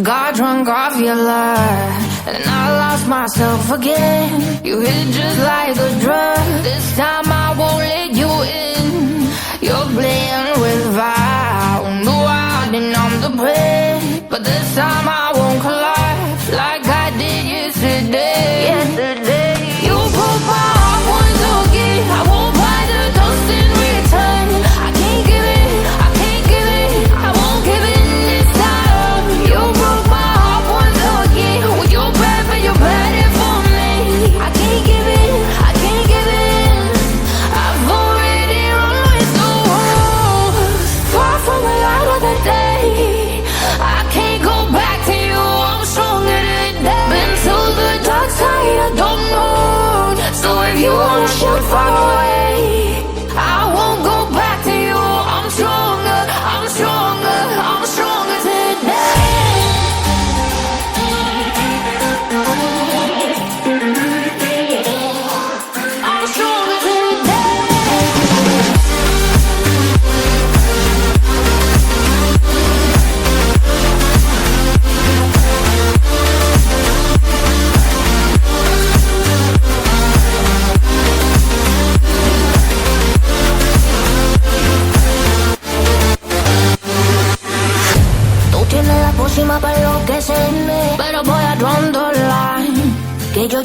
Got drunk off your love, and I lost myself again. You hit just like a drug. This time I won't let you in. You're playing with fire. No, I didn't on the prey, but this time I won't collide like I did yesterday. You broke my heart once again. I won't buy the dust in return. I can't give it, I can't give it, I won't give it this time. You broke my heart once again. With your bad, but you're bad it for me. I can't give it, I can't give it. I've already run with the world, far from the light of the day. I can't go back to you, I'm stronger today. Been to the dark side, I don't know. So if you wanna shoot far away, I won't go back to you. I'm stronger, I'm stronger, I'm stronger today. I'm stronger today.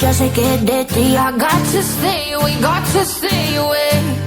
ya sé que de ti I got to stay away, got to stay away.